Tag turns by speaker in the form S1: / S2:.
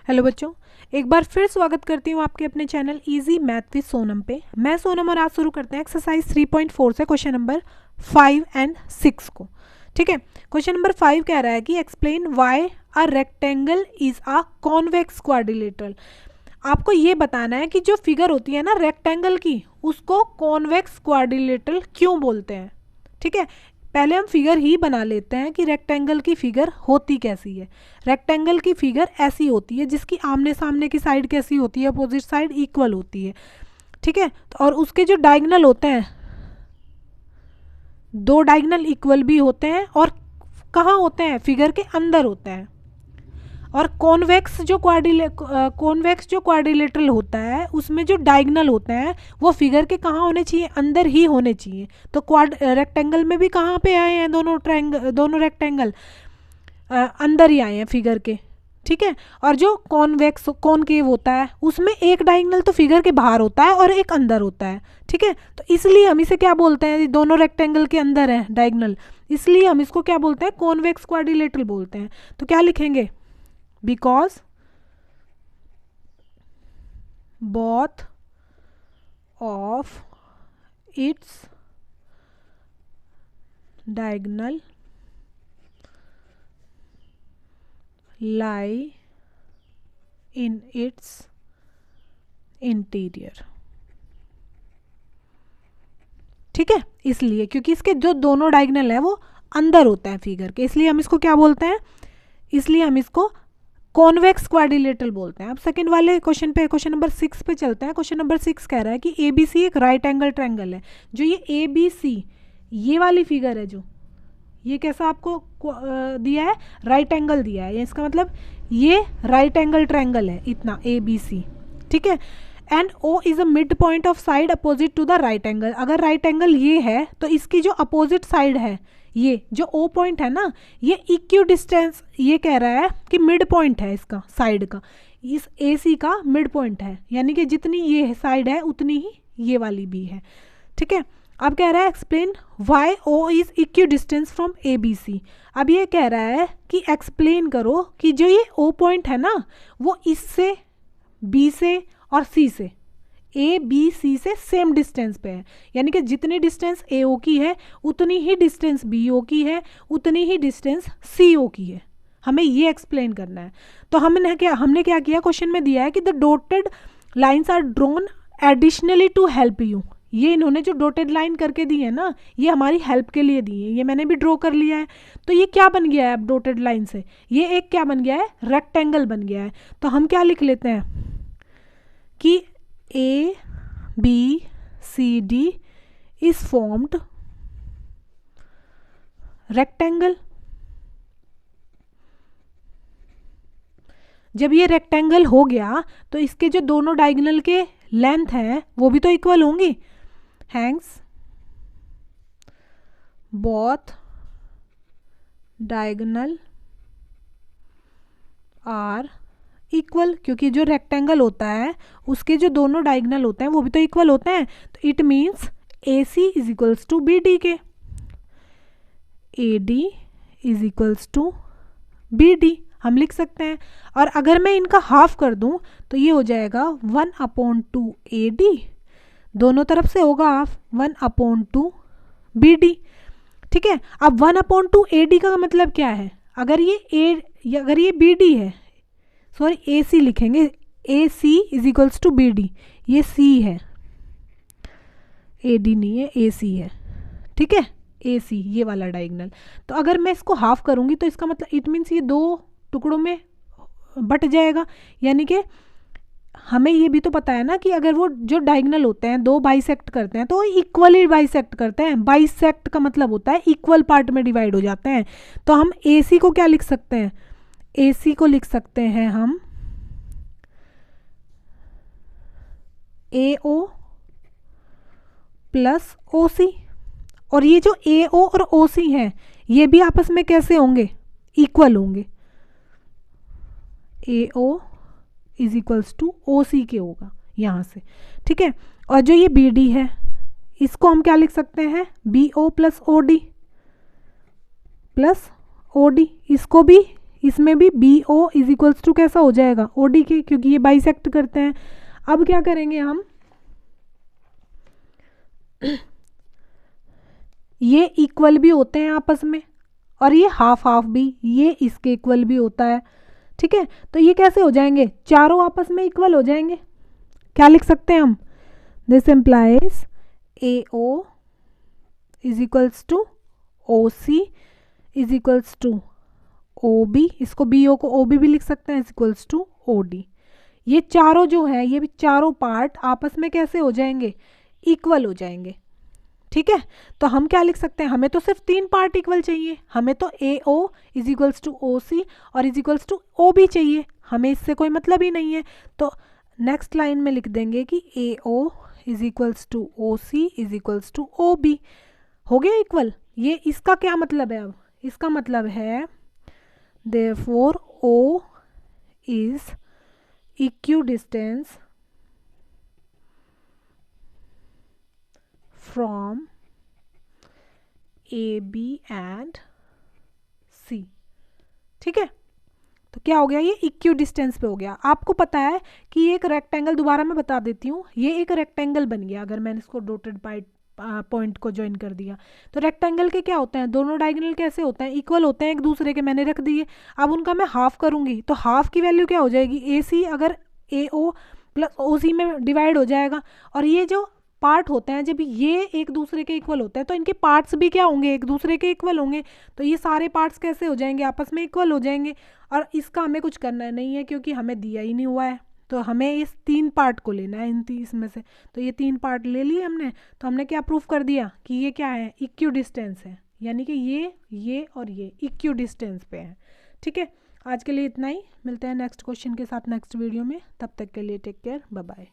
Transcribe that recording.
S1: Hello बच्चों, एक बार फिर स्वागत करती हूँ आपके अपने channel easy math with Sonam पे। मैं सोनम और आज शुरू करते हैं एक्सरसाइज 3.4 से क्वेश्चन नंबर 5 एंड 6 को। ठीक है, क्वेश्चन नंबर 5 कह रहा है कि explain why a rectangle is a convex quadrilateral. आपको ये बताना है कि जो फिगर होती है ना रेक्टेंगल की, उसको कॉन्वेक्स क्वाड्रिलेटरल क्यों बोलते हैं। ठीक है, पहले हम फिगर ही बना लेते हैं कि रेक्टेंगल की फिगर होती कैसी है। रेक्टेंगल की फिगर ऐसी होती है जिसकी आमने सामने की साइड कैसी होती है, अपोजिट साइड इक्वल होती है। ठीक है, तो और उसके जो डायगोनल होते हैं, दो डायगोनल इक्वल भी होते हैं और कहाँ होते हैं, फिगर के अंदर होते हैं। और कॉन्वेक्स जो क्वाड्रिलेटरल होता है उसमें जो डायगोनल होते हैं वो फिगर के कहाँ होने चाहिए, अंदर ही होने चाहिए। तो रेक्टेंगल में भी कहाँ पे आए हैं दोनों रेक्टेंगल अंदर ही आए हैं फिगर के। ठीक है, और जो कॉनकेव होता है उसमें एक डायगोनल तो फिगर के बाहर होता है और एक अंदर होता है। ठीक है, तो इसलिए हम इसे क्या बोलते हैं, दोनों रेक्टेंगल के अंदर है डायगोनल, इसलिए हम इसको क्या बोलते हैं, कॉन्वेक्स क्वाड्रिलेटरल बोलते हैं। तो क्या लिखेंगे, because both of its diagonal lie in its interior। ठीक है, इसलिए क्योंकि इसके जो दोनों डायगोनल है वो अंदर होता है फिगर के, इसलिए हम इसको क्या बोलते हैं, इसलिए हम इसको कॉन्वेक्स क्वाड्रिलेटरल बोलते हैं। अब सेकंड वाले क्वेश्चन पे, क्वेश्चन नंबर 6 पे चलते हैं। क्वेश्चन नंबर 6 कह रहा है कि ABC एक राइट एंगल ट्रायंगल है। जो ये ABC ये वाली फिगर है, जो ये कैसा आपको दिया है, राइट एंगल दिया है, इसका मतलब ये राइट एंगल ट्रायंगल है इतना ABC। ठीक है, and O is a mid point of side opposite to the right angle. अगर राइट एंगल ये है तो इसकी जो अपोजिट साइड है, ये जो O पॉइंट है ना, ये इक्यू डिस्टेंस, ये कह रहा है कि मिड पॉइंट है इसका साइड का, इस AC का मिड पॉइंट है, यानी कि जितनी ये साइड है उतनी ही ये वाली भी है। ठीक है, अब कह रहा है explain why O is equidistance from ABC। अब ये कह रहा है कि एक्सप्लेन करो कि जो ये O पॉइंट है ना वो इससे, B से और C से, ABC से सेम डिस्टेंस पे है, यानी कि जितनी डिस्टेंस AO की है उतनी ही डिस्टेंस BO की है, उतनी ही डिस्टेंस CO की है। हमें ये एक्सप्लेन करना है। तो हमने क्या किया, क्वेश्चन में दिया है कि the dotted lines are drawn additionally to help you. ये इन्होंने जो डॉटेड लाइन करके दी है ना, ये हमारी हेल्प के लिए दी है, ये मैंने भी ड्रॉ कर लिया है। तो ये क्या बन गया है अब डॉटेड लाइन से, ये एक क्या बन गया है, रेक्टेंगल बन गया है। तो हम क्या लिख लेते हैं कि ABCD is formed rectangle। जब ये रेक्टेंगल हो गया तो इसके जो दोनों डायगोनल के लेंथ हैं वो भी तो इक्वल होंगी। Hence both diagonal are equal, क्योंकि जो रेक्टेंगल होता है उसके जो दोनों डायगोनल होते हैं वो भी तो इक्वल होते हैं। तो it means AC is equals to BD के, AD is equals to BD हम लिख सकते हैं। और अगर मैं इनका हाफ कर दूं तो ये हो जाएगा 1/2 AD, दोनों तरफ से होगा हाफ, 1/2 BD। ठीक है, अब 1/2 AD का मतलब क्या है, अगर ये BD है, सॉरी AC लिखेंगे, AC is equals to BD, ये C है, AD नहीं है, AC है। ठीक है, AC ये वाला डायगोनल। तो अगर मैं इसको हाफ करूंगी तो इसका मतलब इट मीन्स ये दो टुकड़ों में बट जाएगा, यानी कि हमें ये भी तो पता है ना कि अगर वो जो डायगोनल होते हैं दो बाइसेक्ट करते हैं तो इक्वली बाइसेक्ट करते हैं। बाइसेक्ट का मतलब होता है इक्वल पार्ट में डिवाइड हो जाते हैं। तो हम AC को क्या लिख सकते हैं, AC को लिख सकते हैं हम AO प्लस OC। और ये जो AO और OC हैं ये भी आपस में कैसे होंगे, इक्वल होंगे। AO is equals to OC के होगा यहाँ से। ठीक है, और जो ये BD है इसको हम क्या लिख सकते हैं, BO प्लस OD, इसको भी इसमें भी B O is equals to कैसा हो जाएगा, ओ डी के, क्योंकि ये बाइसेक्ट करते हैं। अब क्या करेंगे हम, ये इक्वल भी होते हैं आपस में, और ये हाफ हाफ भी, ये इसके इक्वल भी होता है, ठीक है। तो ये कैसे हो जाएंगे, चारों आपस में इक्वल हो जाएंगे। क्या लिख सकते हैं हम, this implies A O is equals to O C is equals to O B, इसको बी ओ को ओ बी भी लिख सकते हैं, is equals to O D. ये चारों जो है, ये भी चारों पार्ट आपस में कैसे हो जाएंगे, इक्वल हो जाएंगे, ठीक है। तो हम क्या लिख सकते हैं, हमें तो सिर्फ 3 पार्ट इक्वल चाहिए, हमें तो A O is equals to O C और is equals to O B चाहिए, हमें इससे कोई मतलब ही नहीं है। तो नेक्स्ट लाइन में लिख देंगे कि A O is equals to O C is equals to O B, हो गया इक्वल। ये इसका क्या मतलब है, अब इसका मतलब है therefore O is equidistance from A B and C, ठीक है। तो क्या हो गया, ये इक्यू डिस्टेंस पे हो गया। आपको पता है कि ये एक रेक्टेंगल, दोबारा मैं बता देती हूँ, ये एक रेक्टेंगल बन गया अगर मैंने इसको डॉटेड पॉइंट को ज्वाइन कर दिया। तो रेक्टेंगल के क्या होते हैं, दोनों डायगोनल कैसे होते हैं, इक्वल होते हैं एक दूसरे के, मैंने रख दिए। अब उनका मैं हाफ करूंगी तो हाफ की वैल्यू क्या हो जाएगी, ए सी अगर ए ओ प्लस ओ सी में डिवाइड हो जाएगा। और ये जो पार्ट होते हैं, जब ये एक दूसरे के इक्वल होते हैं तो इनके पार्ट्स भी क्या होंगे, एक दूसरे के इक्वल होंगे। तो ये सारे पार्ट्स कैसे हो जाएंगे, आपस में इक्वल हो जाएंगे। और इसका हमें कुछ करना नहीं है क्योंकि हमें दिया ही नहीं हुआ है, तो हमें इस 3 पार्ट को लेना है, इन 30 में से। तो ये 3 पार्ट ले लिए हमने, तो हमने क्या प्रूफ कर दिया कि ये क्या है, इक्यू डिस्टेंस है, यानी कि ये और ये इक्यू डिस्टेंस पे है, ठीक है। आज के लिए इतना ही, मिलते हैं नेक्स्ट क्वेश्चन के साथ नेक्स्ट वीडियो में, तब तक के लिए टेक केयर, बाय बाय।